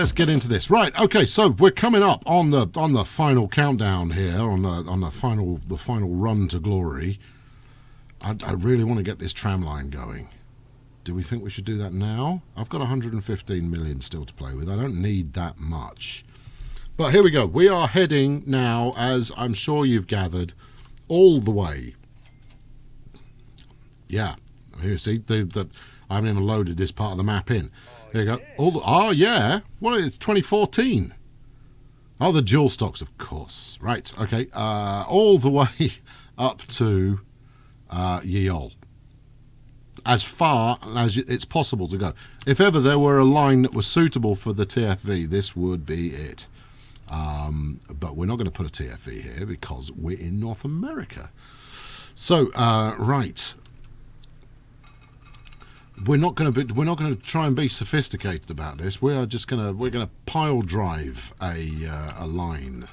let's get into this. Right, okay, so we're coming up on the final countdown here, on the final run to glory. I really want to get this tram line going. Do we think we should do that now? I've got 115 million still to play with. I don't need that much. But here we go. We are heading now, as I'm sure you've gathered, all the way. Yeah, here, see, I haven't even loaded this part of the map in. There you go. Oh, yeah. Well, it's 2014. Oh, the dual stocks, of course. Right, okay. All the way up to Yeol. As far as it's possible to go. If ever there were a line that was suitable for the TFV, this would be it. But we're not going to put a TFV here because we're in North America. So, right. We're not going to try and be sophisticated about this. We are just we're going to pile drive a line.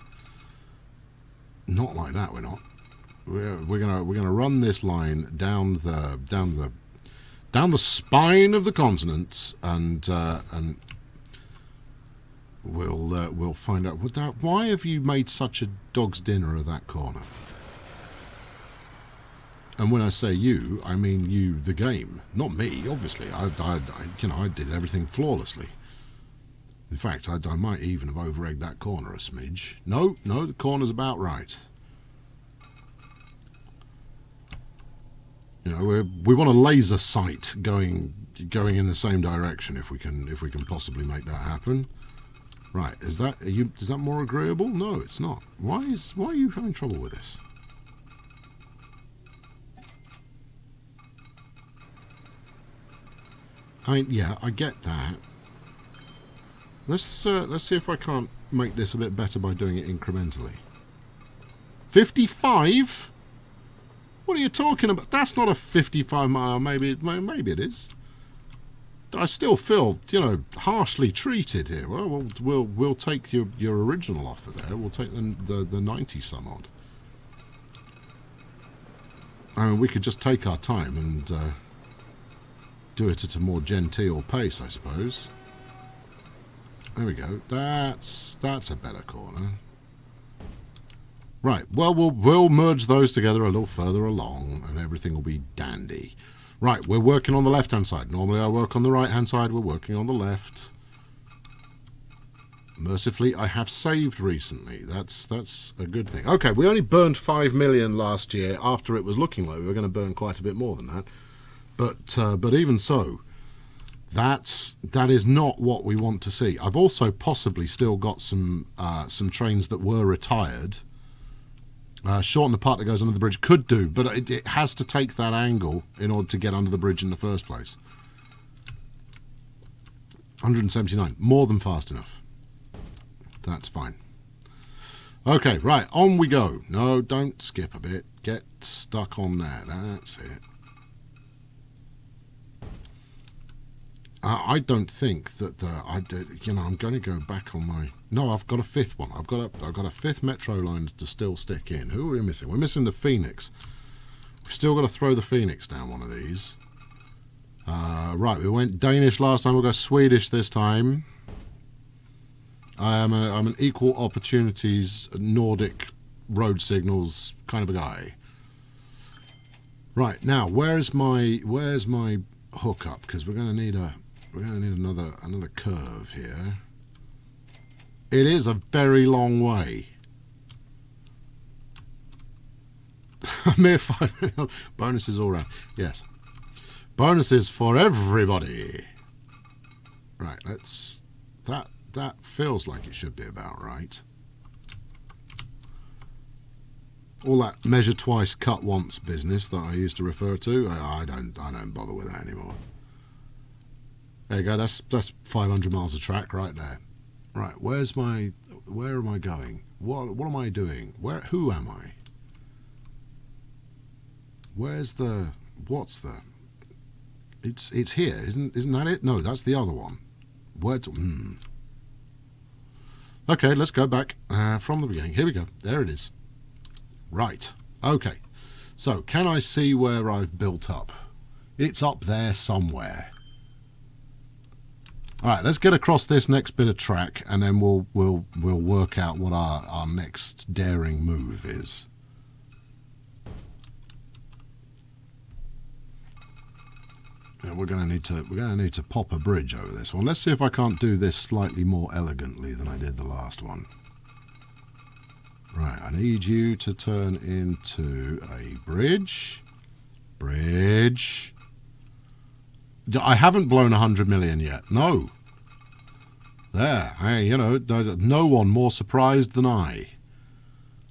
Not like that. We're not. We're going to run this line down the spine of the continent, and we'll find out. Why have you made such a dog's dinner of that corner? And when I say you, I mean you, the game, not me. Obviously, I did everything flawlessly. In fact, I might even have over-egged that corner a smidge. No, the corner's about right. You know, we want a laser sight going in the same direction if we can possibly make that happen. Right? Is that more agreeable? No, it's not. Why are you having trouble with this? I mean, yeah, I get that. Let's see if I can't make this a bit better by doing it incrementally. 55? What are you talking about? That's not a 55 mile. Maybe it is. I still feel, harshly treated here. Well, we'll take your original offer there. We'll take the 90 some odd. I mean, we could just take our time and do it at a more genteel pace, I suppose. There we go. That's a better corner. Right. Well, we'll merge those together a little further along, and everything will be dandy. Right. We're working on the left-hand side. Normally, I work on the right-hand side. We're working on the left. Mercifully, I have saved recently. That's a good thing. Okay. We only burned 5 million last year. After it was looking like we were going to burn quite a bit more than that. But even so, that is not what we want to see. I've also possibly still got some trains that were retired. Shorten the part that goes under the bridge could do, but it has to take that angle in order to get under the bridge in the first place. 179, more than fast enough. That's fine. Okay, right, on we go. No, don't skip a bit. Get stuck on there. That's it. I don't think that I'm going to go back on my. No, I've got a fifth one. I've got a fifth metro line to still stick in. Who are we missing? We're missing the Phoenix. We've still got to throw the Phoenix down one of these. Right, we went Danish last time. We'll go Swedish this time. I'm an equal opportunities Nordic road signals kind of a guy. Right, now where's my hookup? Because we're going to need another curve here. It is a very long way. A mere 5 million. Bonuses all round. Yes. Bonuses for everybody. Right, that feels like it should be about right. All that measure twice, cut once business that I used to refer to, I don't bother with that anymore. There you go. That's 500 miles of track right there. Right, where am I going? What am I doing? Who am I? What's it's here, isn't that it? No, that's the other one. Okay, let's go back from the beginning. Here we go. There it is. Right. Okay. So, can I see where I've built up? It's up there somewhere. All right, let's get across this next bit of track, and then we'll work out what our next daring move is. Yeah, we're going to need to pop a bridge over this one. Let's see if I can't do this slightly more elegantly than I did the last one. Right, I need you to turn into a bridge. Bridge. I haven't blown 100 million yet. No. There. Hey, you know, no one more surprised than I.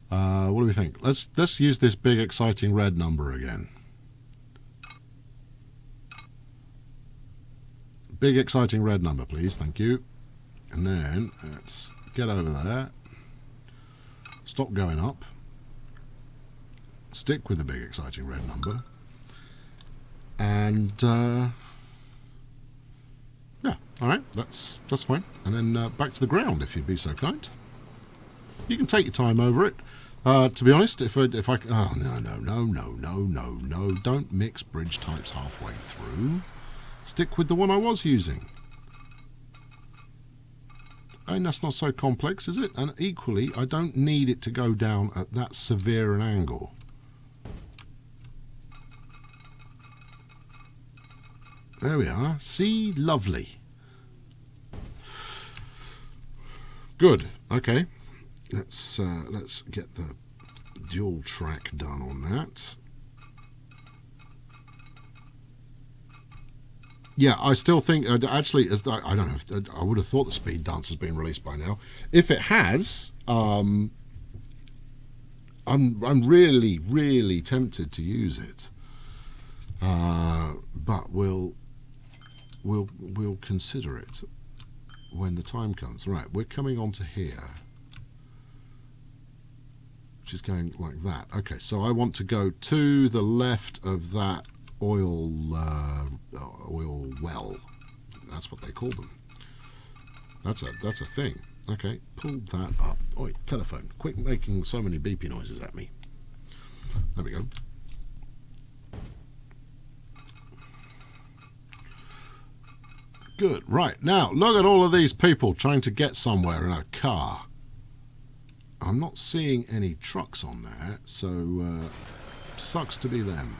What do we think? Let's use this big exciting red number again. Big exciting red number, please. Thank you. And then let's get over there. Stop going up. Stick with the big exciting red number. And yeah, all right, that's fine. And then back to the ground, if you'd be so kind. You can take your time over it. To be honest, if I oh no, don't mix bridge types halfway through. Stick with the one I was using. I mean, that's not so complex, is it? And equally, I don't need it to go down at that severe an angle. There we are. See? Lovely. Good. Okay. Let's get the dual track done on that. Yeah, I still think, actually, I don't know, if, I would have thought the speed dance has been released by now. If it has, I'm really, really tempted to use it. But we'll consider it when the time comes. Right, we're coming on to here, which is going like that. Okay, so I want to go to the left of that oil well. That's what they call them. That's a thing. Okay, pull that up. Oi, telephone, quit making so many beepy noises at me. There we go. Good. Right, now look at all of these people trying to get somewhere in a car. I'm not seeing any trucks on there, so sucks to be them.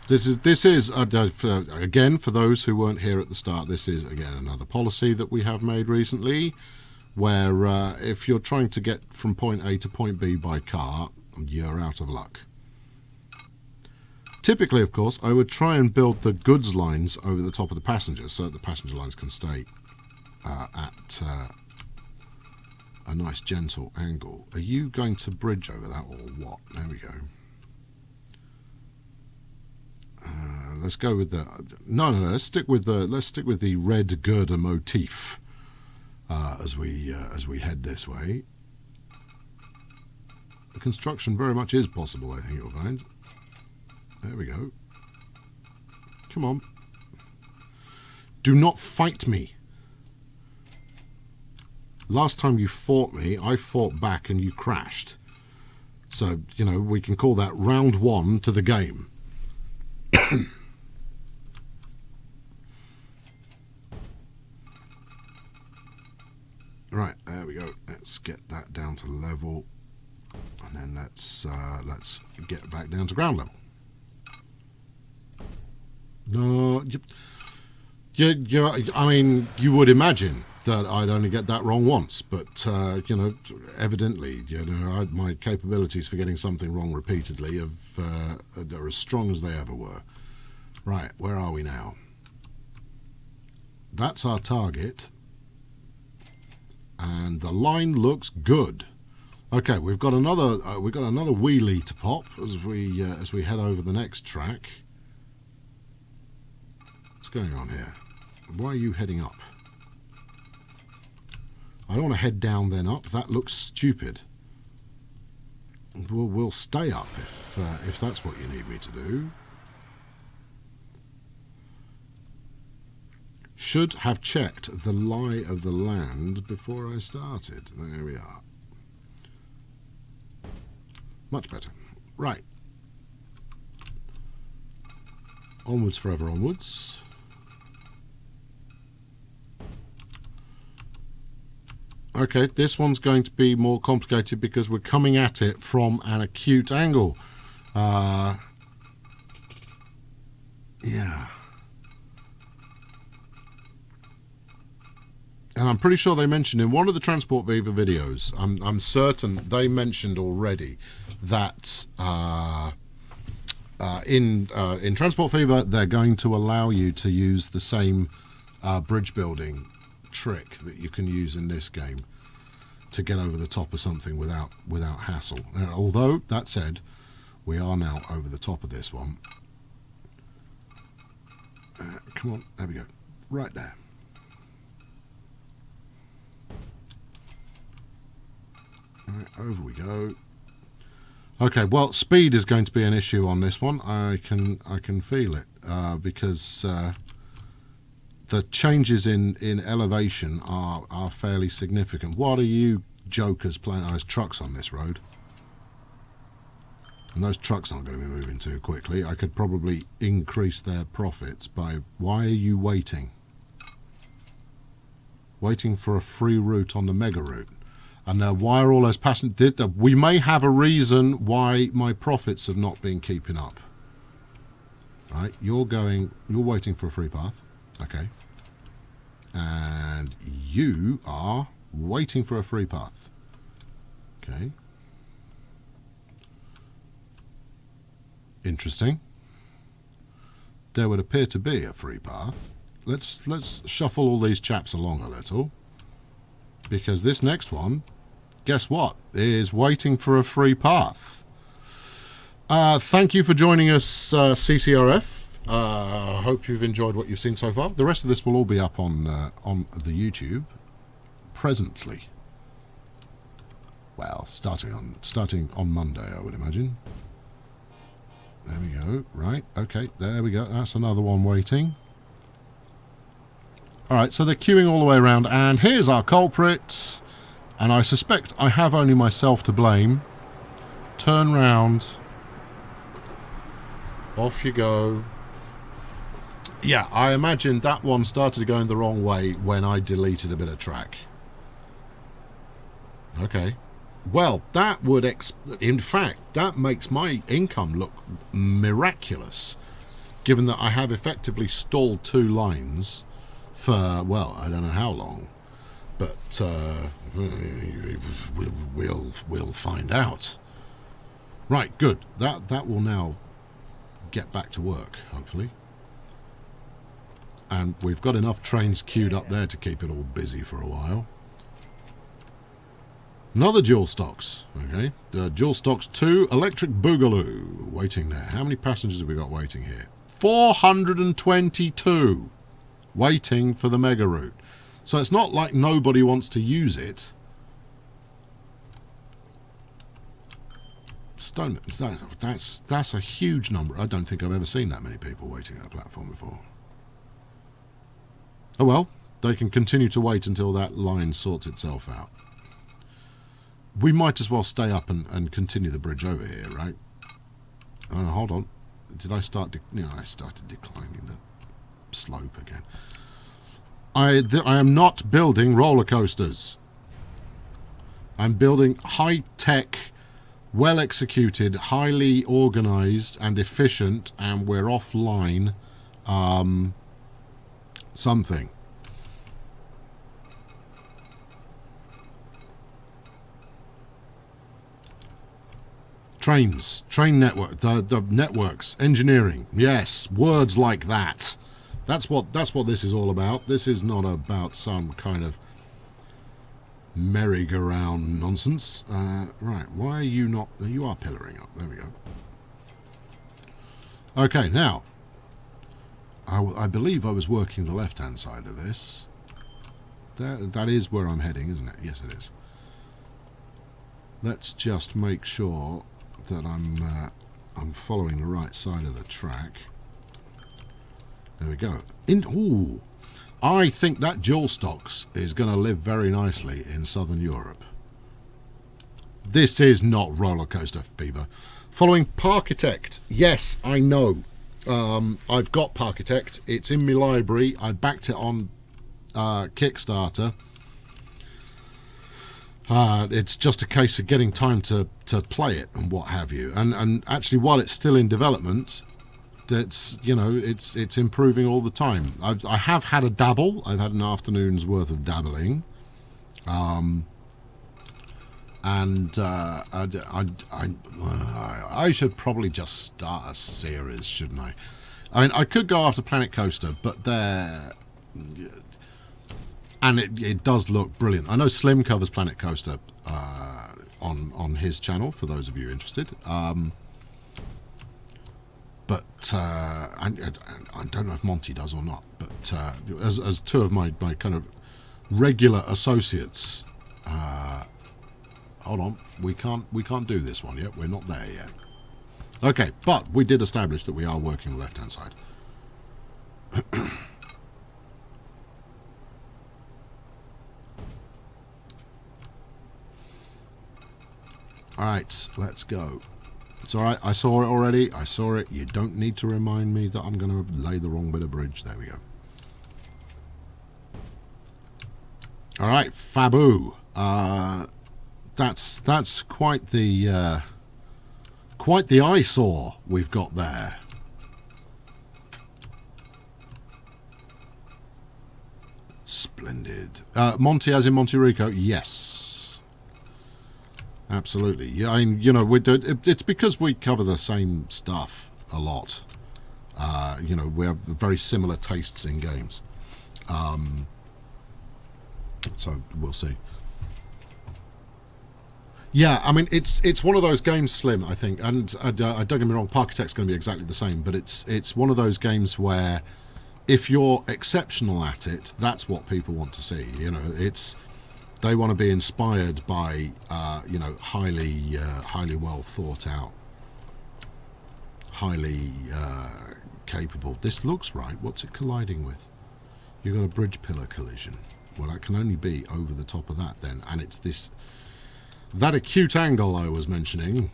This is again, for those who weren't here at the start, this is again another policy that we have made recently, where if you're trying to get from point A to point B by car, you're out of luck. Typically, of course, I would try and build the goods lines over the top of the passengers so that the passenger lines can stay at a nice gentle angle. Are you going to bridge over that or what? There we go. Let's go with the no. Let's stick with the red girder motif as we head this way. The construction very much is possible, I think you'll find. There we go. Come on. Do not fight me. Last time you fought me, I fought back and you crashed. So, you know, we can call that round one to the game. Right, there we go. Let's get that down to level, and then let's get back down to ground level. No, I mean, you would imagine that I'd only get that wrong once, but you know, evidently, you know, my capabilities for getting something wrong repeatedly are as strong as they ever were. Right, where are we now? That's our target, and the line looks good. Okay, we've got another wheelie to pop as we head over the next track. What's going on here? Why are you heading up? I don't want to head down then up. That looks stupid. We'll stay up if that's what you need me to do. Should have checked the lie of the land before I started. There we are. Much better. Right. Onwards, forever onwards. Okay, this one's going to be more complicated because we're coming at it from an acute angle. Yeah. And I'm pretty sure they mentioned in one of the Transport Fever videos, I'm certain they mentioned already that in Transport Fever they're going to allow you to use the same bridge building trick that you can use in this game to get over the top of something without hassle. Now, although that said, we are now over the top of this one. Come on, there we go, right there. Right, over we go. Okay, well, speed is going to be an issue on this one. I can feel it because the changes in elevation are fairly significant. What are you jokers playing? Oh, there's trucks on this road. And those trucks aren't going to be moving too quickly. I could probably increase their profits by... Why are you waiting? Waiting for a free route on the mega route. And why are all those passengers... We may have a reason why my profits have not been keeping up. Right, you're waiting for a free path. Okay. And you are waiting for a free path. Okay. Interesting. There would appear to be a free path. Let's shuffle all these chaps along a little, because this next one, guess what, is waiting for a free path. Thank you for joining us, CCRF. I hope you've enjoyed what you've seen so far. The rest of this will all be up on the YouTube presently. Well, starting on Monday, I would imagine. There we go. Right. Okay. There we go. That's another one waiting. All right. So they're queuing all the way around, and here's our culprit. And I suspect I have only myself to blame. Turn round. Off you go. Yeah, I imagine that one started going the wrong way when I deleted a bit of track. Okay. Well, that would... in fact, that makes my income look miraculous, given that I have effectively stalled 2 lines for, well, I don't know how long. But we'll find out. Right, good. That will now get back to work, hopefully. And we've got enough trains queued up there to keep it all busy for a while. Another dual stocks. Okay, the dual stocks 2 electric boogaloo waiting there. How many passengers have we got waiting here? 422 waiting for the mega route. So it's not like nobody wants to use it. That's a huge number. I don't think I've ever seen that many people waiting at a platform before. Oh well, they can continue to wait until that line sorts itself out. We might as well stay up and continue the bridge over here, right? Oh, no, hold on. Did I start... I started declining the slope again. I am not building roller coasters. I'm building high-tech, well-executed, highly organised and efficient, and we're offline something. Trains, train network, the networks, engineering. Yes, words like that. That's what this is all about. This is not about some kind of merry-go-round nonsense. Right, why are you not... You are pillaring up. There we go. Okay, now, I believe I was working the left-hand side of this. That is where I'm heading, isn't it? Yes, it is. Let's just make sure that I'm following the right side of the track. There we go. Ooh, I think that dual stocks is going to live very nicely in Southern Europe. This is not roller coaster fever. Following Parkitect. Yes, I know. I've got Parkitect. It's in my library. I backed it on Kickstarter. It's just a case of getting time to play it and what have you. And actually, while it's still in development, it's improving all the time. I have had a dabble. I've had an afternoon's worth of dabbling, and I should probably just start a series, shouldn't I? I mean, I could go after Planet Coaster, but and it does look brilliant. I know Slim covers Planet Coaster on his channel, for those of you interested. But I don't know if Monty does or not. But as two of my kind of regular associates, hold on, we can't do this one yet. We're not there yet. Okay, but we did establish that we are working the left-hand side. All right, let's go. It's all right. I saw it already. I saw it. You don't need to remind me that I'm going to lay the wrong bit of bridge. There we go. All right, Fabu. That's quite the eyesore we've got there. Splendid. Monty, as in Monte Rico. Yes. Absolutely. Yeah, I mean, it's because we cover the same stuff a lot. We have very similar tastes in games. So we'll see. Yeah, I mean, it's one of those games, Slim, I think, and don't get me wrong, Parkitect's going to be exactly the same, but it's one of those games where if you're exceptional at it, that's what people want to see. They want to be inspired by, highly well thought out, highly capable. This looks right. What's it colliding with? You've got a bridge pillar collision. Well, that can only be over the top of that then. And it's that acute angle I was mentioning.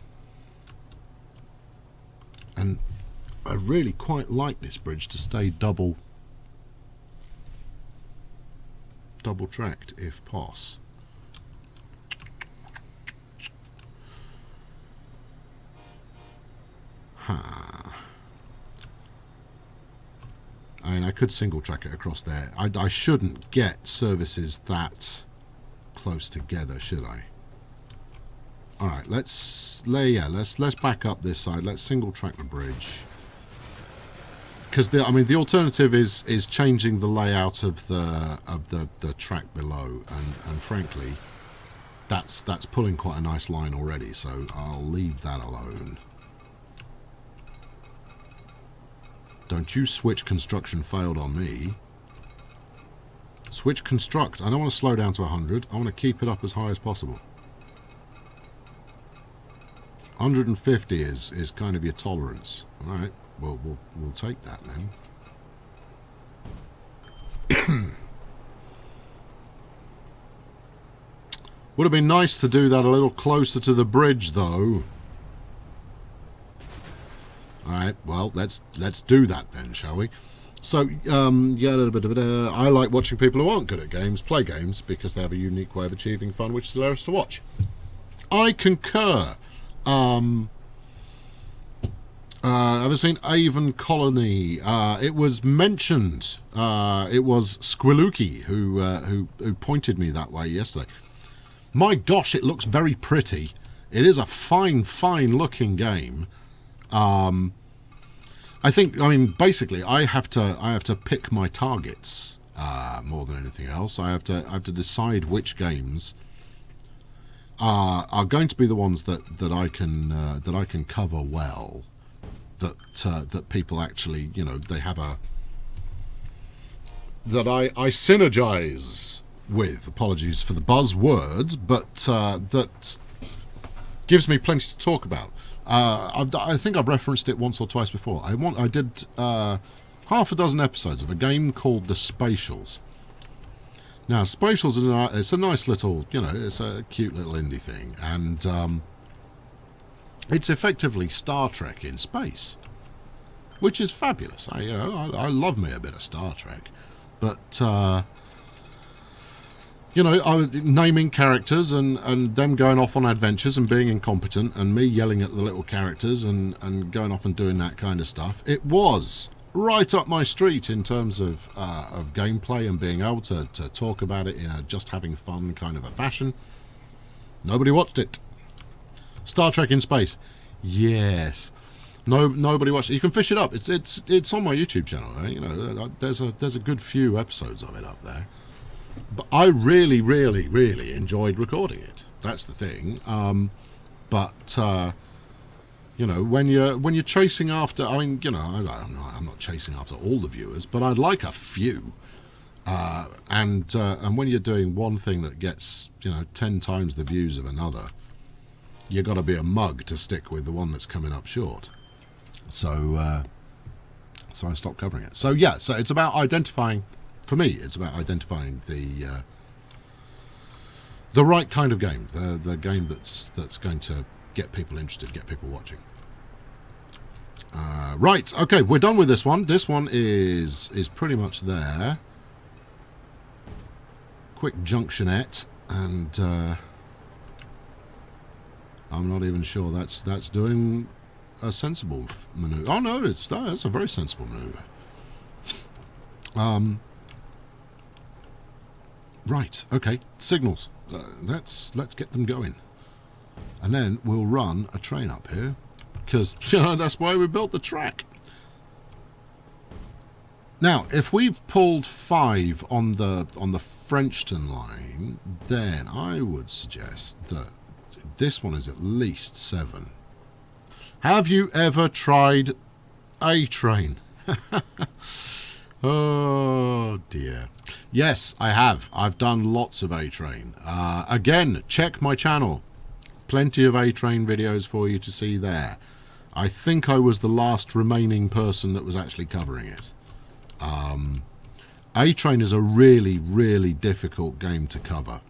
And I really quite like this bridge to stay double tracked if possible. I mean, I could single track it across there. I shouldn't get services that close together, should I? All right, let's back up this side. Let's single track the bridge. Because the alternative is changing the layout of the track below, and frankly, that's pulling quite a nice line already. So I'll leave that alone. Don't you switch construction failed on me. Switch construct. I don't want to slow down to 100. I want to keep it up as high as possible. 150 is kind of your tolerance. All right. Well, we'll take that then. Would have been nice to do that a little closer to the bridge, though. All right. Well, let's do that then, shall we? So, I like watching people who aren't good at games play games because they have a unique way of achieving fun, which is hilarious to watch. I concur. Ever seen Avon Colony? It was mentioned. It was Squiluki who pointed me that way yesterday. My gosh, it looks very pretty. It is a fine looking game. Basically, I have to pick my targets more than anything else. I have to decide which games are going to be the ones that I can cover well. That people actually, they have that I synergize with. Apologies for the buzzwords, but that gives me plenty to talk about. I think I've referenced it once or twice before. I did half a dozen episodes of a game called The Spatials. Now, Spatials it's a nice little, it's a cute little indie thing, and it's effectively Star Trek in space, which is fabulous. I love me a bit of Star Trek, but You know, I was naming characters and them going off on adventures and being incompetent and me yelling at the little characters and going off and doing that kind of stuff. It was right up my street in terms of gameplay and being able to talk about it in a just having fun kind of a fashion. Nobody watched it. Star Trek in Space. Yes. No, nobody watched it. You can fish it up. It's on my YouTube channel. Right? You know, there's a good few episodes of it up there. But I really, really, really enjoyed recording it. That's the thing. You know, when you're chasing after, I mean, you know, I'm not chasing after all the viewers, but I'd like a few. And when you're doing one thing that gets, you know, 10 times the views of another, you got to be a mug to stick with the one that's coming up short. So I stopped covering it. So yeah, so it's about identifying. For me, it's about identifying the right kind of game, the game that's going to get people interested, get people watching. Right, okay, we're done with this one. This one is pretty much there. Quick junctionette, and I'm not even sure that's doing a sensible maneuver. Oh no, that's a very sensible maneuver. Right, okay, signals. Let's get them going. And then we'll run a train up here, because, you know, that's why we built the track. Now, if we've pulled 5 on the Frenchton line, then I would suggest that this one is at least 7. Have you ever tried a train? Oh dear. Yes, I have. I've done lots of A-Train. Again, check my channel. Plenty of A-Train videos for you to see there. I think I was the last remaining person that was actually covering it. A-Train is a really, really difficult game to cover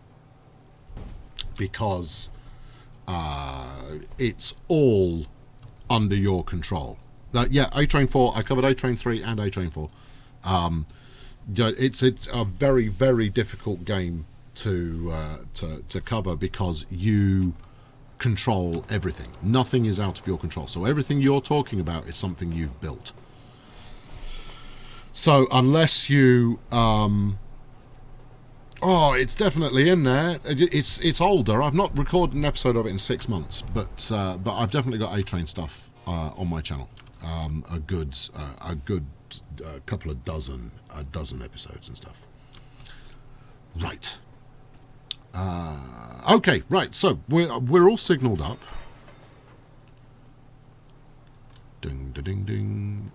because it's all under your control. Yeah, A-Train 4. I covered A-Train 3 and A-Train 4. It's a very, very difficult game to cover because you control everything. Nothing is out of your control. So everything you're talking about is something you've built. So unless you it's definitely in there. It's older. I've not recorded an episode of it in 6 months, but I've definitely got A-Train stuff on my channel. A good couple of dozen episodes and stuff. Right. Okay, right. So we're all signalled up. Ding, ding, ding, ding.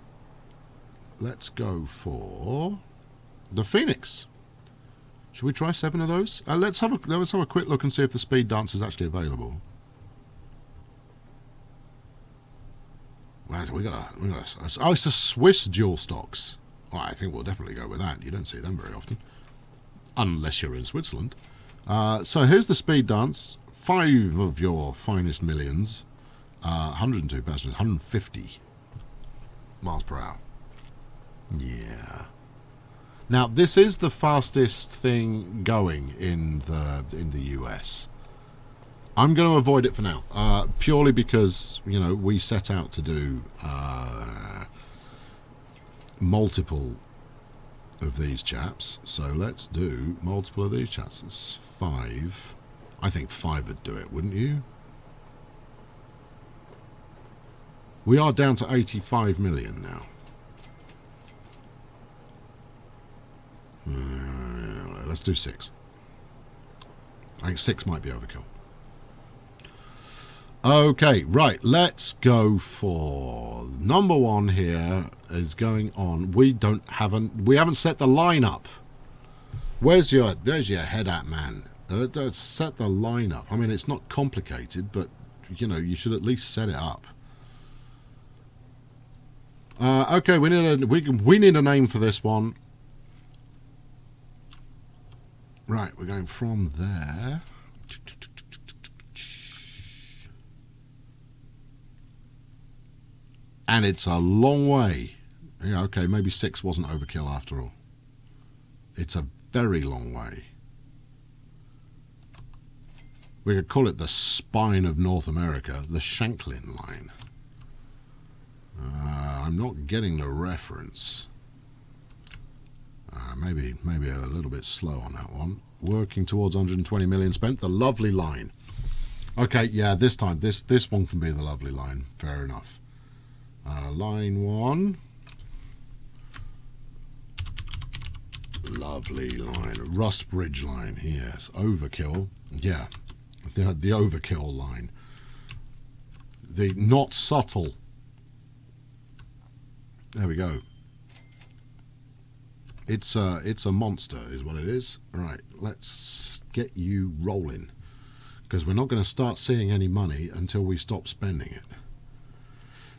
Let's go for the Phoenix. Should we try 7 of those? Let's have a quick look and see if the speed dance is actually available. Wow, we got oh, it's a Swiss dual stocks. Well, I think we'll definitely go with that. You don't see them very often, unless you're in Switzerland. So here's the speed dance. 5 of your finest millions. 102 passengers, 150 miles per hour. Yeah. Now this is the fastest thing going in the US. I'm going to avoid it for now, purely because, you know, we set out to do multiple of these chaps. So let's do multiple of these chaps. It's 5. I think 5 would do it, wouldn't you? We are down to 85 million now. Let's do 6. I think 6 might be overkill. Okay, right, let's go for number 1 here is going on. We haven't set the line up. There's your head at, man. Set the line up. I mean, it's not complicated, but you know, you should at least set it up. Okay, we need a name for this one. Right, we're going from there. And it's a long way. Yeah, okay, maybe 6 wasn't overkill after all. It's a very long way. We could call it the spine of North America, the Shanklin line. I'm not getting the reference. Maybe a little bit slow on that one. Working towards 120 million spent. The lovely line. Okay, yeah, this time this one can be the lovely line. Fair enough. Line 1. Lovely line. Rust Bridge line. Yes. Overkill. Yeah. The overkill line. The not subtle. There we go. It's a monster is what it is. Right, let's get you rolling, because we're not going to start seeing any money until we stop spending it.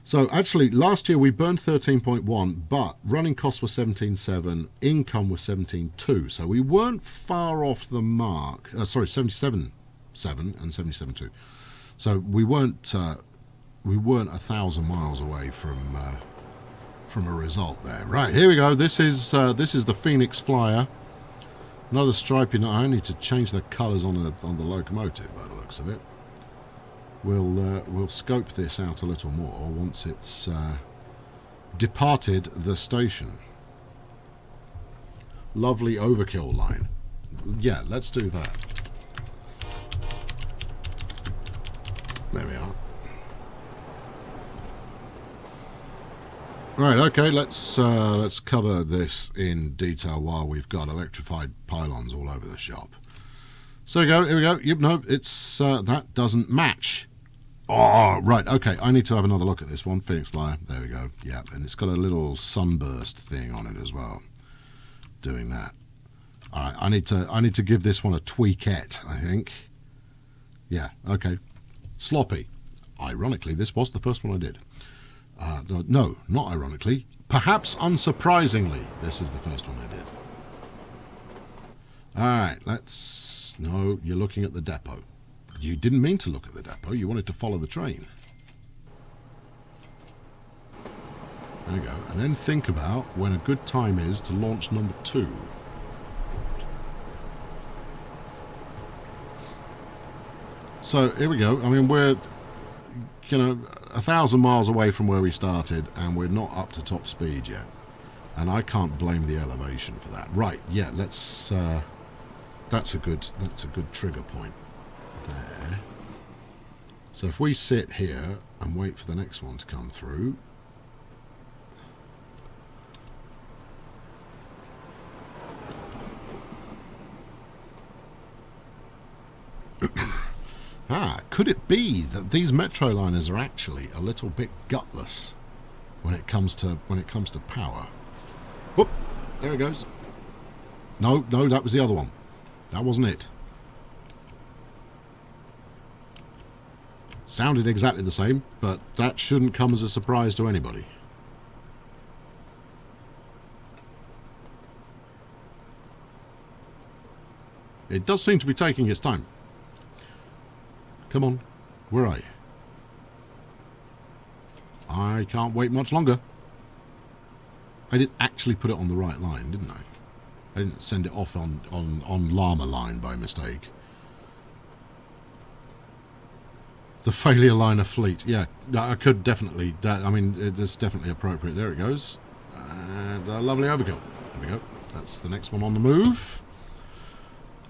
So actually last year we burned 13.1, but running costs were 17.7, income was 17.2, so we weren't far off the mark. Sorry, 77.7 and 77.2. So we weren't 1,000 miles away from a result there. Right, here we go. This is the Phoenix Flyer. Another striping. I need to change the colours on the locomotive by the looks of it. We'll scope this out a little more once it's departed the station. Lovely overkill line. Yeah, let's do that. There we are. Right, okay, let's cover this in detail while we've got electrified pylons all over the shop. So here we go. Yep, no, it's that doesn't match. Oh, right, okay, I need to have another look at this one. Phoenix Flyer, there we go. Yeah, and it's got a little sunburst thing on it as well. Doing that. All right, I need to give this one a tweakette, I think. Yeah, okay. Sloppy. Ironically, this was the first one I did. No, not ironically. Perhaps unsurprisingly, this is the first one I did. Alright, let's... No, you're looking at the depot. You didn't mean to look at the depot. You wanted to follow the train. There you go. And then think about when a good time is to launch number 2. So, here we go. I mean, we're... 1,000 miles away from where we started, and we're not up to top speed yet. And I can't blame the elevation for that. Right, yeah, let's that's a good trigger point there. So if we sit here and wait for the next one to come through. Could it be that these Metroliners are actually a little bit gutless when it comes to power? Whoop! There it goes. No, that was the other one. That wasn't it. Sounded exactly the same, but that shouldn't come as a surprise to anybody. It does seem to be taking its time. Come on, where are you? I can't wait much longer. I did actually put it on the right line, didn't I? I didn't send it off on llama line by mistake. The failure liner fleet. Yeah, I could definitely... I mean, it's definitely appropriate. There it goes. And a lovely overkill. There we go. That's the next one on the move.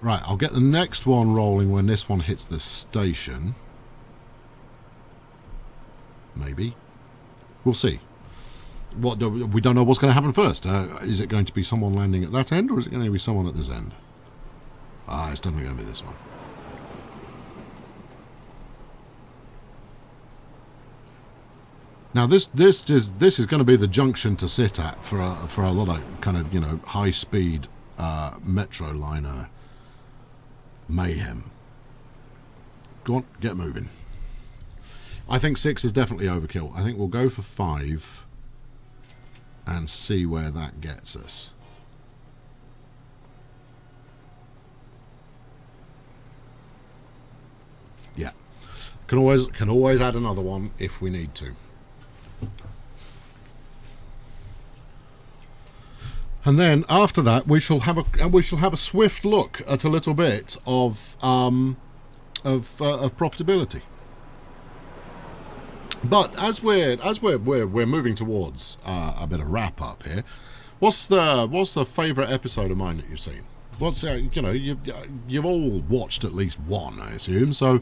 Right, I'll get the next one rolling when this one hits the station. Maybe. We'll see. We don't know what's going to happen first. Is it going to be someone landing at that end, or is it going to be someone at this end? It's definitely going to be this one. Now this is going to be the junction to sit at for a lot of kind of high speed Metroliner mayhem. Go on, get moving. I think 6 is definitely overkill. I think we'll go for 5 and see where that gets us. Yeah, can always add another one if we need to. And then after that, we shall have a swift look at a little bit of of profitability. But as we're moving towards a bit of wrap up here, what's the favourite episode of mine that you've seen? What's you've all watched at least one, I assume. So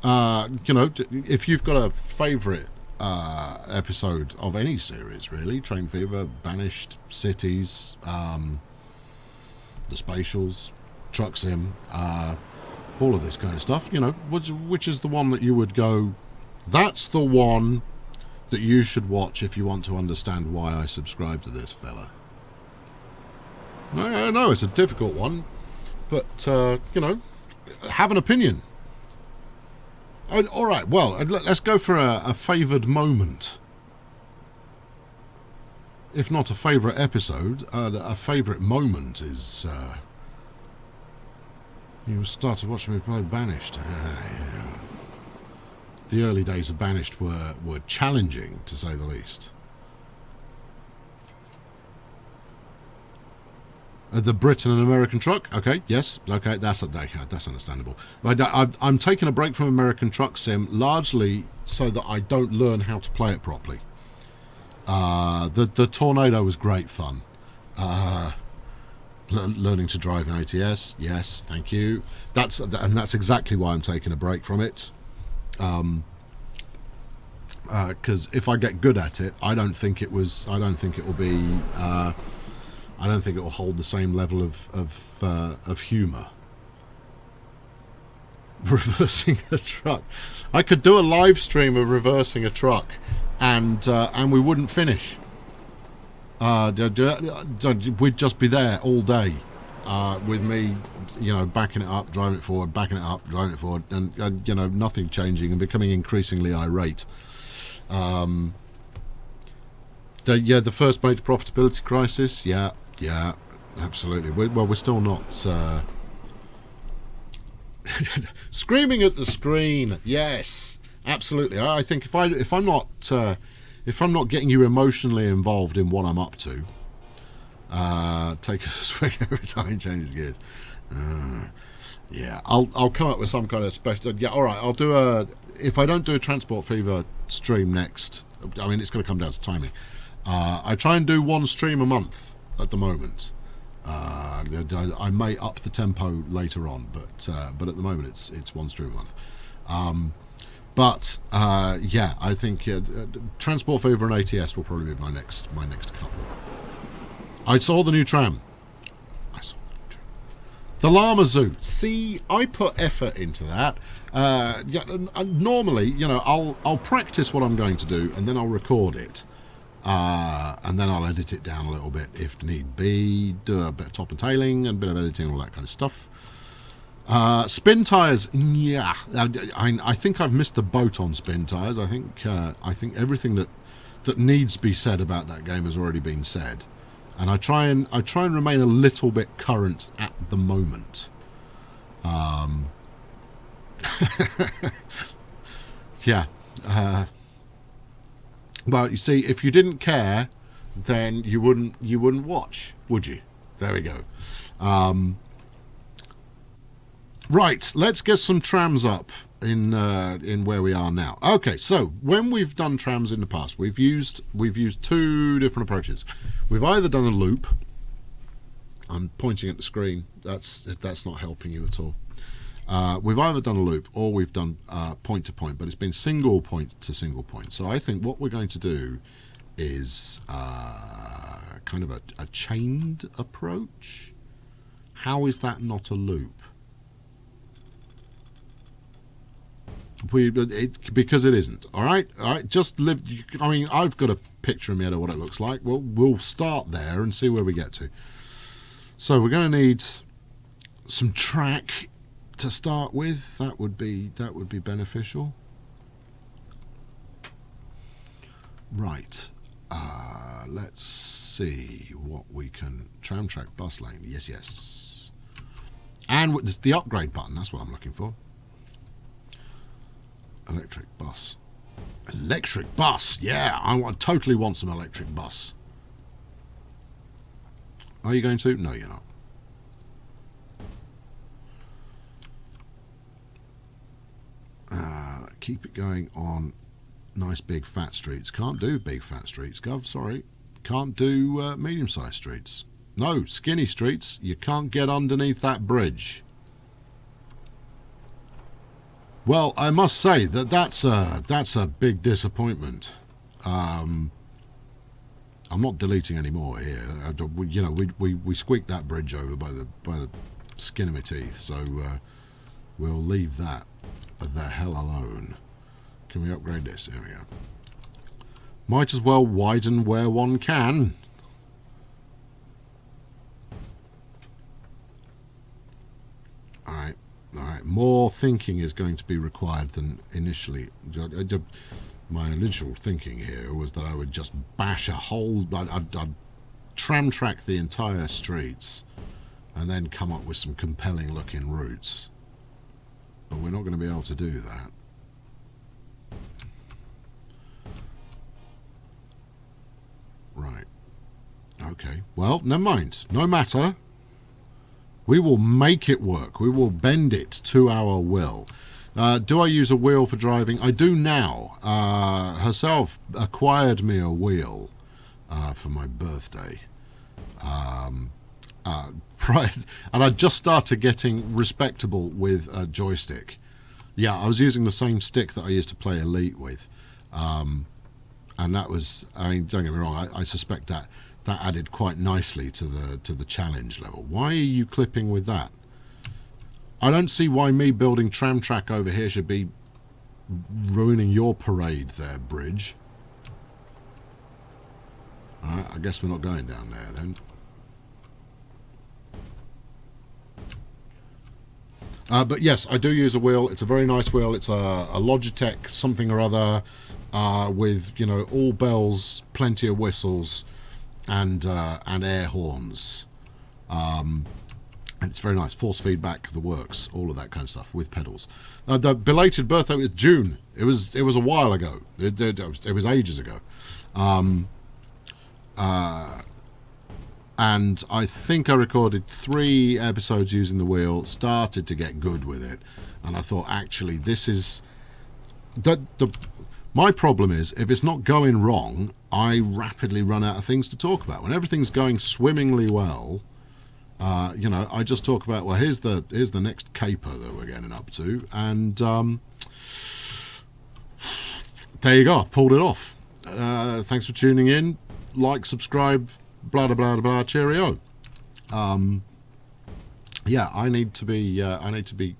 if you've got a favourite episode of any series, really, Train Fever, Banished, Cities, The Spatials, Truck Sim, all of this kind of stuff, which is the one that you would go, that's the one that you should watch if you want to understand why I subscribe to this fella? I know it's a difficult one, but have an opinion. All right, well, let's go for a favoured moment. If not a favourite episode, a favourite moment is you started watching me play Banished. Yeah. The early days of Banished were challenging, to say the least. The Britain and American Truck. Okay, yes. Okay, that's understandable. I'm taking a break from American Truck Sim largely so that I don't learn how to play it properly. The Tornado was great fun. Learning to drive an ATS. Yes, thank you. That's exactly why I'm taking a break from it. Because if I get good at it, I don't think it will hold the same level of humour. Reversing a truck. I could do a live stream of reversing a truck, and we wouldn't finish. We'd just be there all day, with me, backing it up, driving it forward, backing it up, driving it forward, and nothing changing and becoming increasingly irate. The first major profitability crisis. Yeah, absolutely. We're still not screaming at the screen. Yes, absolutely. I think if I'm not getting you emotionally involved in what I'm up to, take a swing every time he changes gears. Yeah, I'll come up with some kind of special. Yeah, all right. I'll do if I don't do a Transport Fever stream next, I mean, it's going to come down to timing. I try and do one stream a month at the moment. I may up the tempo later on, but at the moment it's one stream a month. I think Transport Fever and ATS will probably be my next couple. I saw the new tram. The Llama Zoo. See, I put effort into that. Normally, I'll practice what I'm going to do, and then I'll record it. And then I'll edit it down a little bit if need be, do a bit of top and tailing and a bit of editing, all that kind of stuff. Spin tyres, yeah, I think I've missed the boat on spin tyres. I think everything that needs to be said about that game has already been said, and I try and remain a little bit current at the moment. Yeah. Well, you see, if you didn't care, then you wouldn't watch, would you? There we go. Right, let's get some trams up in where we are now. Okay, so when we've done trams in the past, we've used two different approaches. We've either done a loop. I'm pointing at the screen. That's not helping you at all. We've either done a loop or we've done point to point, but it's been single point to single point. So I think what we're going to do is kind of a chained approach. How is that not a loop? Because it isn't. All right. Just live. I mean, I've got a picture in my head of what it looks like. We'll start there and see where we get to. So we're going to need some track to start with. That would be beneficial. Right. Let's see what we can. Tram track, bus lane. Yes. And the upgrade button. That's what I'm looking for. Electric bus. Electric bus. Yeah, I totally want some electric bus. Are you going to? No, you're not. keep it going on nice big fat streets. Can't do big fat streets, Gov, sorry. Can't do medium-sized streets. No, skinny streets. You can't get underneath that bridge. Well, I must say that that's a big disappointment. I'm not deleting any more here. You know, we squeaked that bridge over by the skin of my teeth, so we'll leave that the hell alone. Can we upgrade this? There we go. Might as well widen where one can. Alright, alright. More thinking is going to be required than initially. My initial thinking here was that I would just bash a whole... I'd tram track the entire streets and then come up with some compelling looking routes. But we're not going to be able to do that. Right. Okay. Well, never mind. No matter. We will make it work. We will bend it to our will. Do I use a wheel for driving? I do now. Herself acquired me a wheel for my birthday. And I just started getting respectable with a joystick. Yeah, I was using the same stick that I used to play Elite with. And that was, I mean, don't get me wrong, I suspect that added quite nicely to the challenge level. Why are you clipping with that? I don't see why me building tram track over here should be ruining your parade there, bridge. Alright, I guess we're not going down there then. But yes, I do use a wheel. It's a very nice wheel. It's a Logitech something or other with, you know, all bells, plenty of whistles, and air horns. And it's very nice. Force feedback, the works, all of that kind of stuff with pedals. The belated birthday was June. It was a while ago. It was ages ago. And I think I recorded 3 episodes using the wheel, started to get good with it, and I thought, actually, this is... my problem is, if it's not going wrong, I rapidly run out of things to talk about. When everything's going swimmingly well, you know, I just talk about, well, here's the next caper that we're getting up to, and there you go, I've pulled it off. Thanks for tuning in. Like, subscribe, blah blah blah blah. Cheerio. Yeah, I need to be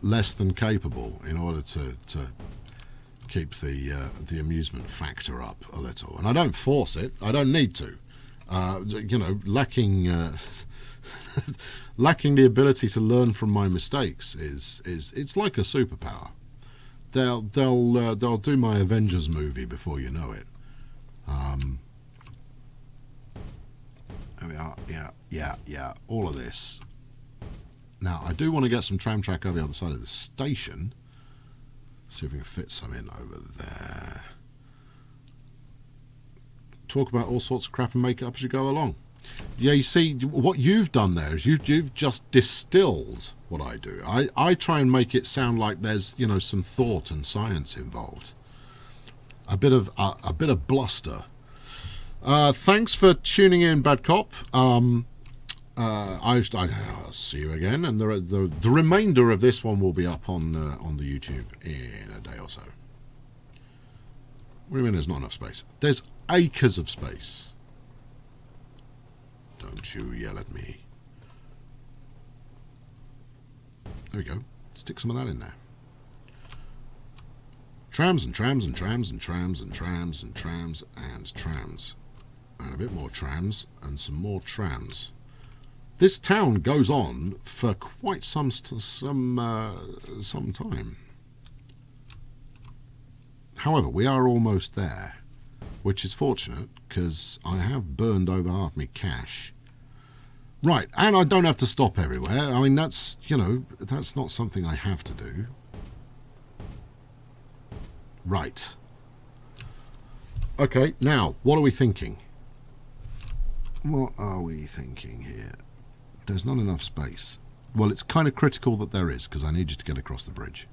less than capable in order to keep the amusement factor up a little, and I don't force it. I don't need to. You know, lacking lacking the ability to learn from my mistakes is it's like a superpower. They'll do my Avengers movie before you know it. There we are. Yeah. All of this. Now, I do want to get some tram track over the other side of the station. See if we can fit some in over there. Talk about all sorts of crap and make it up as you go along. Yeah, you see, what you've done there is you've just distilled what I do. I try and make it sound like there's, you know, some thought and science involved. A bit of bluster. Thanks for tuning in, Bad Cop. I'll see you again, and the remainder of this one will be up on the YouTube in a day or so. What do you mean there's not enough space? There's acres of space. Don't you yell at me. There we go. Stick some of that in there. Trams and trams and trams and trams and trams and trams and trams. And a bit more trams and some more trams. This town goes on for quite some time. However, we are almost there, which is fortunate because I have burned over half my cash. Right, and I don't have to stop everywhere. I mean, that's, you know, that's not something I have to do. Right. Okay, now, what are we thinking? What are we thinking here? There's not enough space. Well, it's kind of critical that there is, because I need you to get across the bridge.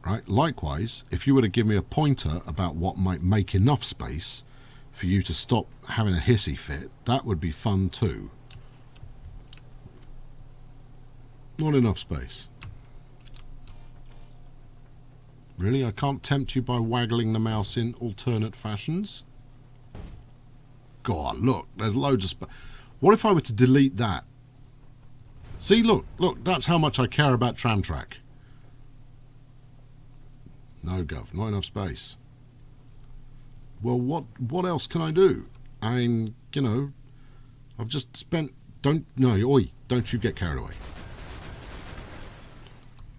Right. Likewise, if you were to give me a pointer about what might make enough space for you to stop having a hissy fit, that would be fun too. Not enough space. Really? I can't tempt you by waggling the mouse in alternate fashions? God, look, there's loads of space. What if I were to delete that? See, look, that's how much I care about tram track. No, Gov, not enough space. Well, what else can I do? I mean, you know, I've just spent... Don't you get carried away.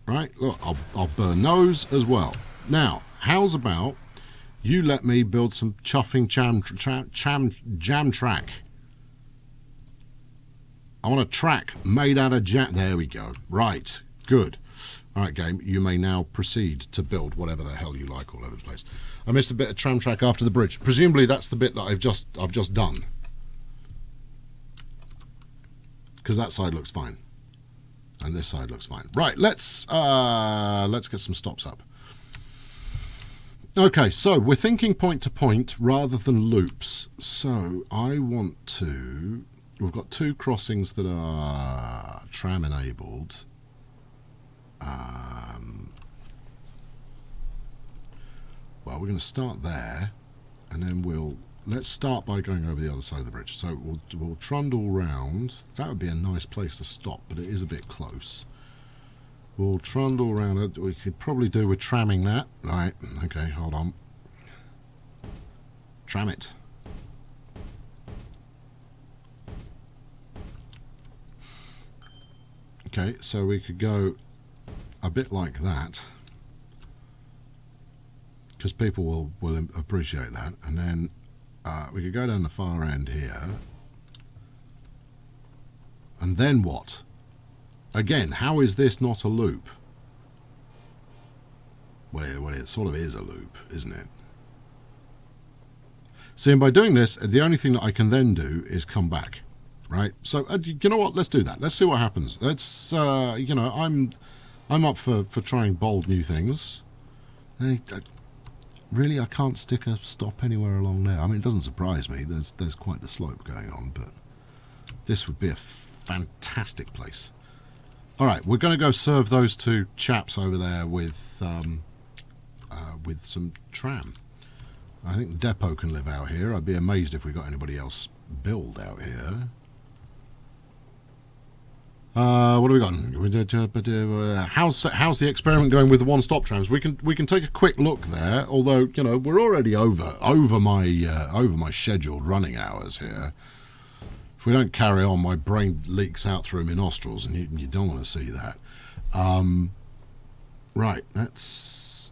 Right, look, I'll burn those as well. Now, how's about you let me build some chuffing jam track. I want a track made out of jam. There we go. Right, good. All right, game, you may now proceed to build whatever the hell you like all over the place. I missed a bit of tram track after the bridge. Presumably that's the bit that I've just done. Because that side looks fine. And this side looks fine. Right, let's get some stops up. Okay, so we're thinking point to point rather than loops. So I want to... We've got two crossings that are tram enabled. Well, we're going to start there, and then let's start by going over the other side of the bridge. So we'll trundle round. That would be a nice place to stop, but it is a bit close. We'll trundle round. We could probably do with tramming that. Right, okay, hold on. Tram it. Okay, so we could go a bit like that, because people will appreciate that, and then we could go down the far end here, and then what? Again, how is this not a loop? Well, it sort of is a loop, isn't it? See, and by doing this, the only thing that I can then do is come back, right? So, you know what? Let's do that. Let's see what happens. Let's, you know, I'm up for trying bold new things. Really, I can't stick a stop anywhere along there. I mean, it doesn't surprise me. There's quite the slope going on, but this would be a fantastic place. All right, we're going to go serve those two chaps over there with some tram. I think the depot can live out here. I'd be amazed if we got anybody else build out here. What do we got? How's the experiment going with the one-stop trams? We can take a quick look there. Although, you know, we're already over my scheduled running hours here. If we don't carry on, my brain leaks out through my nostrils, and you don't want to see that. Right, let's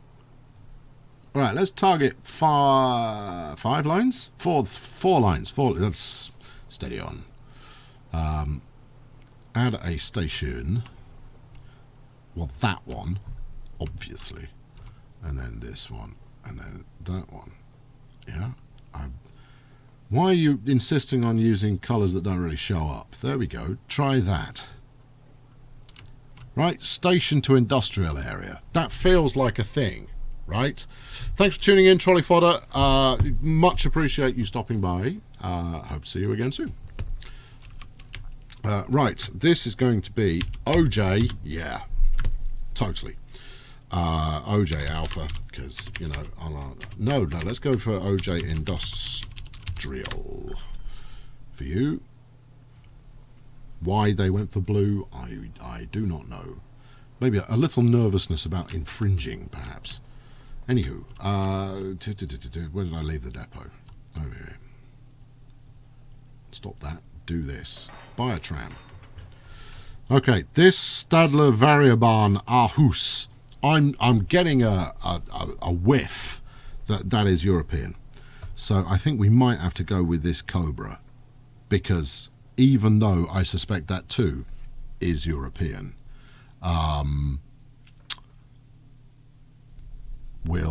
target five lines, four lines. Let's steady on. Add a station. Well, that one, obviously, and then this one, and then that one. Yeah. Why are you insisting on using colours that don't really show up? There we go. Try that. Right, station to industrial area. That feels like a thing, right? Thanks for tuning in, Trolley Fodder. Much appreciate you stopping by. Hope to see you again soon. Right, this is going to be OJ. Yeah, totally. OJ Alpha, because, you know, no, let's go for OJ Industrial for you. Why they went for blue, I do not know. Maybe a little nervousness about infringing, perhaps. Anywho, where did I leave the depot? Over here. Stop that. Do this. Buy a tram. Okay, this Stadler Variabahn Aarhus. I'm getting a whiff that is European. So I think we might have to go with this Cobra, because even though I suspect that too is European, we'll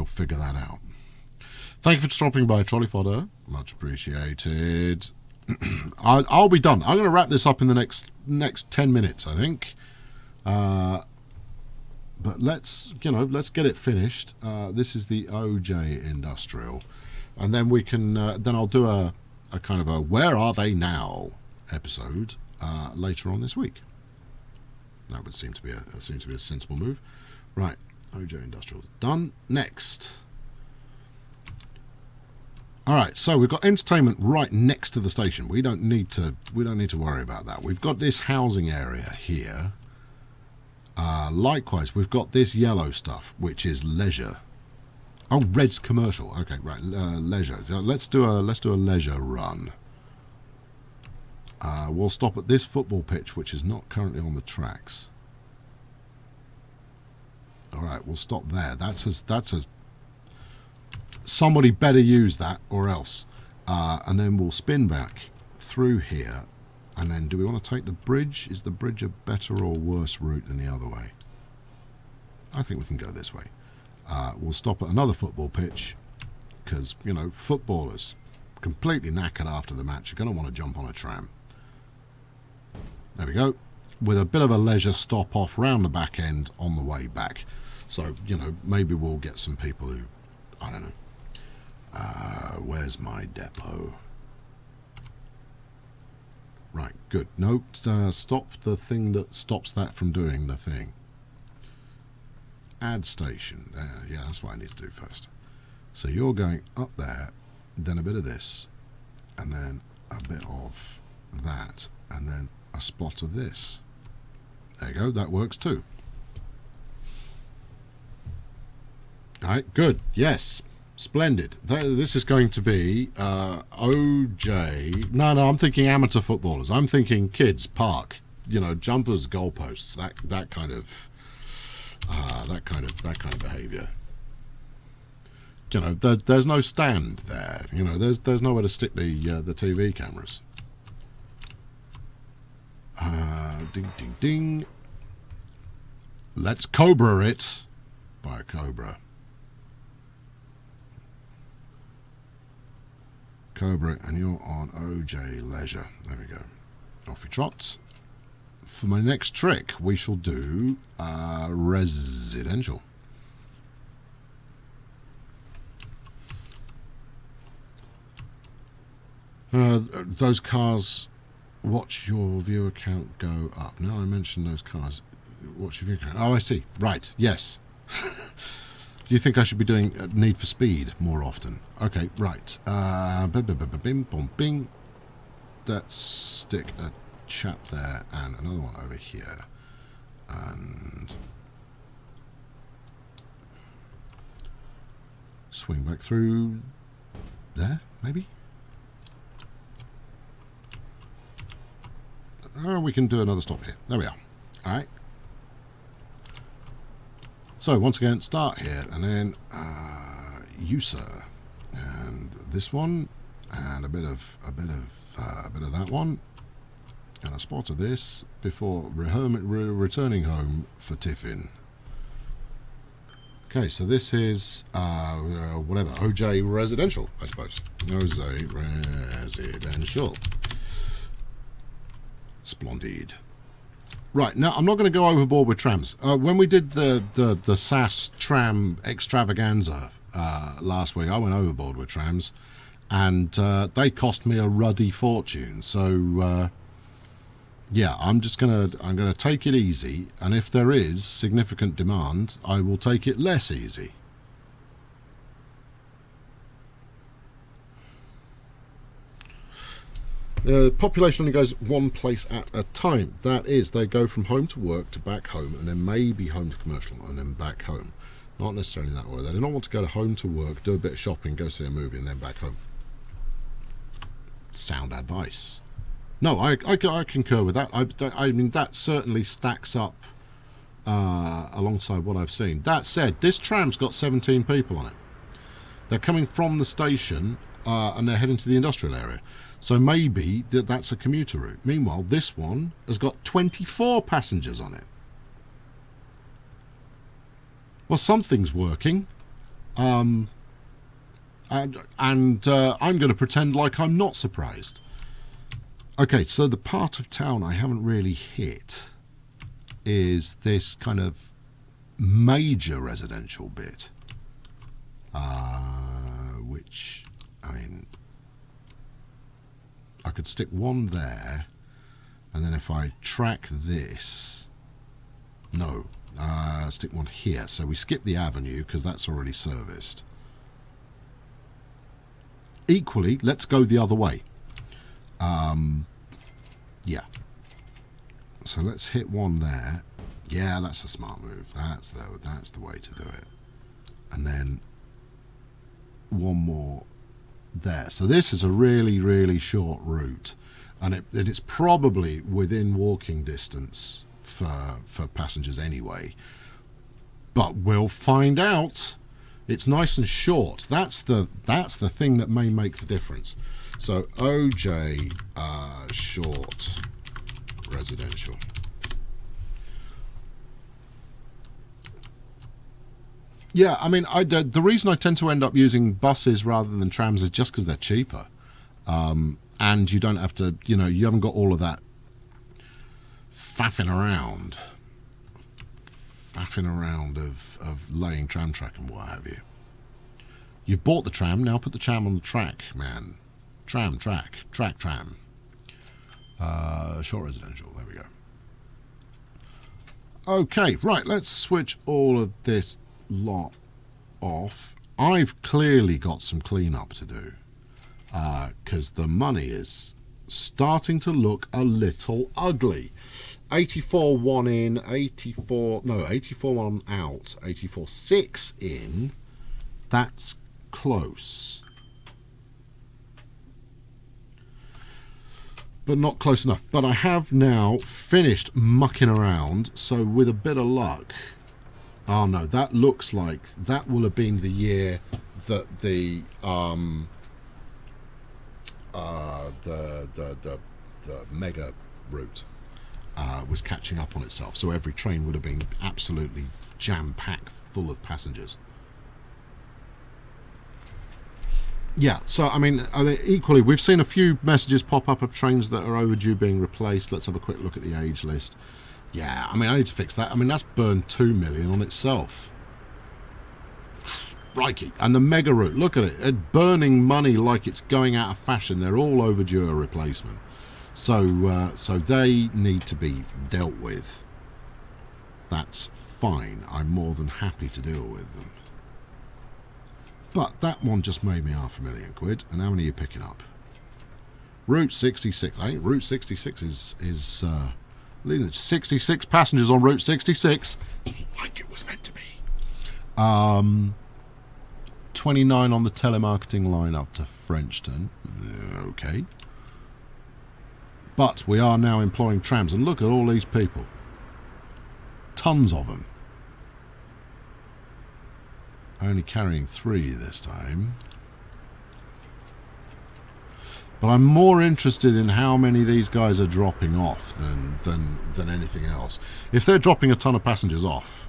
figure that out. Thank you for stopping by, Trolley Fodder. Much appreciated. I'll be done. I'm going to wrap this up in the next 10 minutes, I think. But let's get it finished. This is the OJ Industrial, and then we can then I'll do a kind of a where are they now episode later on this week. That would seem to be a sensible move. Right, OJ Industrial done. Next. All right, so we've got entertainment right next to the station. We don't need to worry about that. We've got this housing area here. Likewise, we've got this yellow stuff, which is leisure. Oh, red's commercial. Okay, right, leisure. So let's do a leisure run. We'll stop at this football pitch, which is not currently on the tracks. All right, we'll stop there. That's as somebody better use that or else. And then we'll spin back through here. And then do we want to take the bridge? Is the bridge a better or worse route than the other way? I think we can go this way. We'll stop at another football pitch because, you know, footballers completely knackered after the match are going to want to jump on a tram. There we go. With a bit of a leisure stop off round the back end on the way back. So, you know, maybe we'll get some people who, I don't know. Where's my depot? Right, good. No, stop the thing that stops that from doing the thing. Add station. Yeah, that's what I need to do first. So you're going up there, then a bit of this, and then a bit of that, and then a spot of this. There you go, that works too. Alright, good. Yes. Splendid. This is going to be OJ. No, I'm thinking amateur footballers. I'm thinking kids, park, you know, jumpers, goalposts, that kind of behaviour. You know, there's no stand there. You know, there's nowhere to stick the TV cameras. Ding ding ding. Let's Cobra it by a Cobra. Cobra, and you're on OJ Leisure. There we go. Off you trot. For my next trick, we shall do residential. Those cars, watch your viewer count go up. Now I mentioned those cars, watch your viewer count. Oh, I see. Right, yes. Do you think I should be doing Need for Speed more often? Okay, right. Bing, bong, bing. Let's stick a chap there and another one over here. And swing back through there, maybe? Oh, we can do another stop here. There we are. All right. So once again, start here, and then you, sir, and this one, and a bit of that one, and a spot of this before returning home for tiffin. Okay, so this is whatever, OJ Residential, I suppose. OJ Residential. Splendid. Right, now I'm not going to go overboard with trams. When we did the SAS tram extravaganza last week, I went overboard with trams, and they cost me a ruddy fortune. So yeah, I'm gonna take it easy, and if there is significant demand, I will take it less easy. Population only goes one place at a time. That is, they go from home to work to back home, and then maybe home to commercial, and then back home. Not necessarily that order. They do not want to go to home to work, do a bit of shopping, go see a movie, and then back home. Sound advice. No, I concur with that. I mean, that certainly stacks up alongside what I've seen. That said, this tram's got 17 people on it. They're coming from the station and they're heading to the industrial area. So maybe that's a commuter route. Meanwhile, this one has got 24 passengers on it. Well, something's working. And I'm going to pretend like I'm not surprised. Okay, so the part of town I haven't really hit is this kind of major residential bit, which, I mean, I could stick one there, and then if I track this, no, stick one here. So we skip the avenue because that's already serviced. Equally, let's go the other way. Yeah. So let's hit one there. Yeah, that's a smart move. That's the way to do it. And then one more there. So this is a really, really short route, and it's probably within walking distance for passengers anyway. But we'll find out. It's nice and short. That's the thing that may make the difference. So OJ short residential. Yeah, I mean, the reason I tend to end up using buses rather than trams is just because they're cheaper, and you don't have to, you haven't got all of that faffing around of laying tram track and what have you. You've bought the tram, now put the tram on the track, man. Tram, track, tram. Short residential, there we go. Okay, right, let's switch all of this lot off. I've clearly got some cleanup to do, because the money is starting to look a little ugly. 84 one in, 84 one out, 84 6 in. That's close, but not close enough. But I have now finished mucking around, so with a bit of luck, oh no, that looks like that will have been the year that the mega route was catching up on itself, so every train would have been absolutely jam-packed full of passengers. Yeah, so I mean, equally, we've seen a few messages pop up of trains that are overdue being replaced. Let's have a quick look at the age list. Yeah, I mean, I need to fix that. I mean, that's burned 2 million on itself. Crikey. And the mega route, look at it. It's burning money like it's going out of fashion. They're all overdue a replacement. So they need to be dealt with. That's fine. I'm more than happy to deal with them. But that one just made me £500,000. And how many are you picking up? Route 66. Route 66 is 66 passengers on Route 66. Like it was meant to be. 29 on the telemarketing line up to Frenchton. Okay. But we are now employing trams, and look at all these people. Tons of them. Only carrying 3 this time. But I'm more interested in how many of these guys are dropping off than anything else. If they're dropping a ton of passengers off,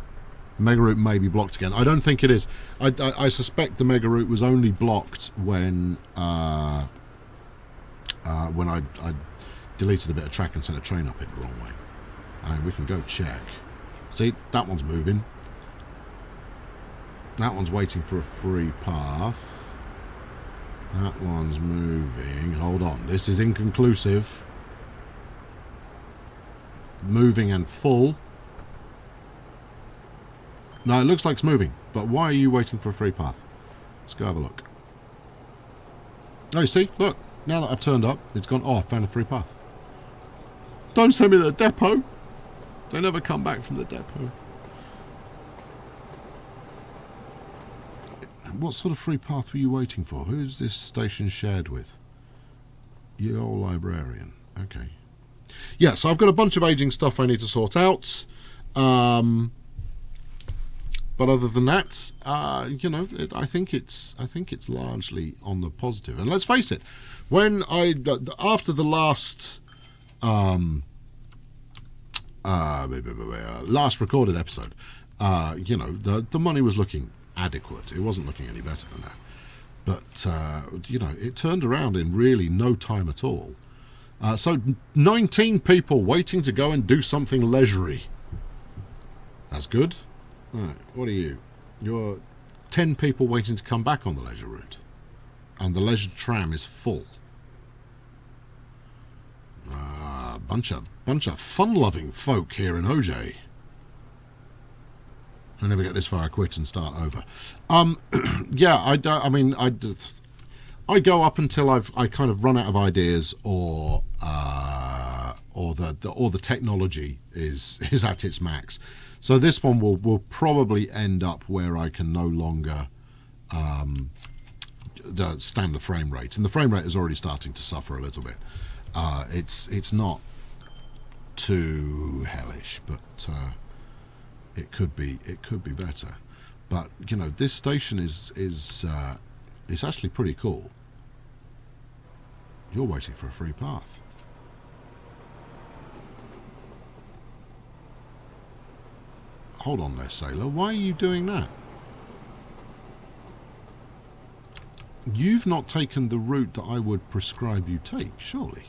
the mega route may be blocked again. I don't think it is. I suspect the mega route was only blocked when I deleted a bit of track and sent a train up it the wrong way. And we can go check. See, that one's moving. That one's waiting for a free path. That one's moving. Hold on, this is inconclusive. Moving and full. No, it looks like it's moving. But why are you waiting for a free path? Let's go have a look. Oh, you see? Look. Now that I've turned up, it's gone, oh, I found a free path. Don't send me to the depot. They never come back from the depot. What sort of free path were you waiting for? Who's this station shared with? Your old librarian. Okay. Yeah, so I've got a bunch of aging stuff I need to sort out. But other than that, I think it's largely on the positive. And let's face it, when after the last last recorded episode, the money was looking adequate. It wasn't looking any better than that. But it turned around in really no time at all. So 19 people waiting to go and do something leisurely. That's good. Right, what are you? You're 10 people waiting to come back on the leisure route. And the leisure tram is full. Bunch of fun-loving folk here in OJ. I never get this far. I quit and start over. Yeah, I go up until I kind of run out of ideas, or the technology is at its max. So this one will probably end up where I can no longer stand the frame rate, and the frame rate is already starting to suffer a little bit. It's not too hellish, but it could be better. But you know, this station is it's actually pretty cool. You're waiting for a free path. Hold on there, sailor. Why are you doing that? You've not taken the route that I would prescribe you take, surely.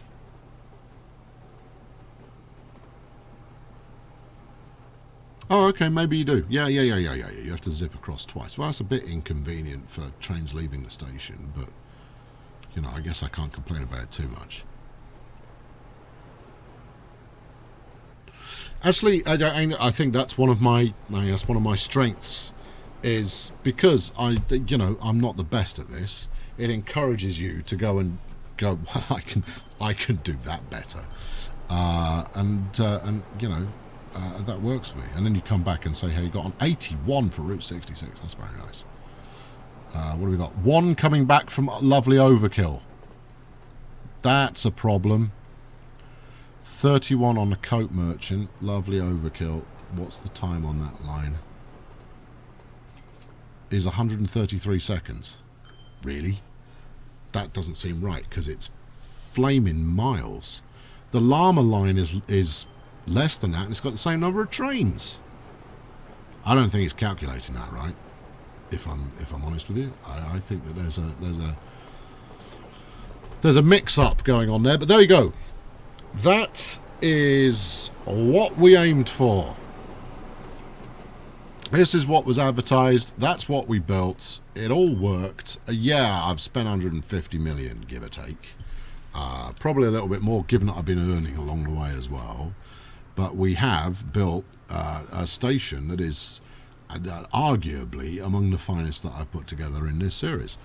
Oh, okay, maybe you do. Yeah. You have to zip across twice. Well, that's a bit inconvenient for trains leaving the station, but, you know, I guess I can't complain about it too much. Actually, I think that's one of my strengths, is because I'm not the best at this. It encourages you to go, well, I can do that better, and you know. That works for me. And then you come back and say, hey, you got on 81 for Route 66. That's very nice. What have we got? 1 coming back from lovely Overkill. That's a problem. 31 on the Coke Merchant. Lovely Overkill. What's the time on that line? Is 133 seconds. Really? That doesn't seem right, because it's flaming miles. The Llama line is less than that, and it's got the same number of trains. I don't think it's calculating that right. If I'm honest with you, I think that there's a mix-up going on there. But there you go. That is what we aimed for. This is what was advertised. That's what we built. It all worked. Yeah, I've spent 150 million, give or take. Probably a little bit more, given that I've been earning along the way as well. But we have built a station that is arguably among the finest that I've put together in this series.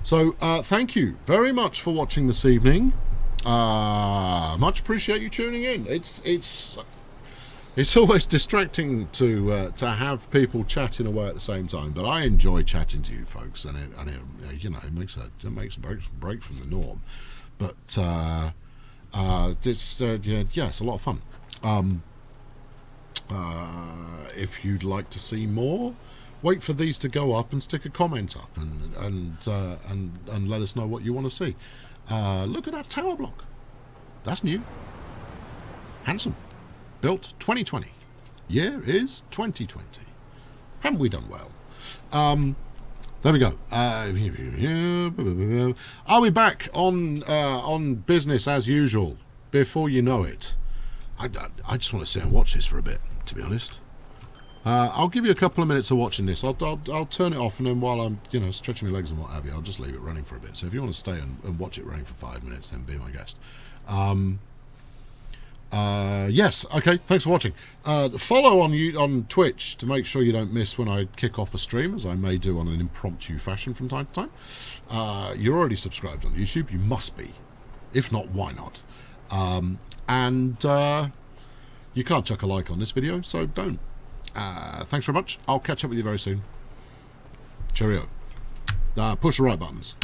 So thank you very much for watching this evening. Much appreciate you tuning in. It's always distracting to have people chatting away at the same time, but I enjoy chatting to you folks, and it you know, it makes a break from the norm. But it's it's a lot of fun. If you'd like to see more, wait for these to go up and stick a comment up, and let us know what you want to see. Look at that tower block. That's new. Handsome. Built 2020. Year is 2020. Haven't we done well? There we go. I'll be back on business as usual before you know it. I just want to sit and watch this for a bit, to be honest. I'll give you a couple of minutes of watching this. I'll turn it off, and then while I'm stretching my legs and what have you, I'll just leave it running for a bit. So if you want to stay and watch it running for 5 minutes, then be my guest. Yes, okay, thanks for watching. Follow on Twitch to make sure you don't miss when I kick off a stream, as I may do on an impromptu fashion from time to time. You're already subscribed on YouTube, you must be. If not, why not? And you can't chuck a like on this video, so don't. Thanks very much. I'll catch up with you very soon. Cheerio. Push the right buttons.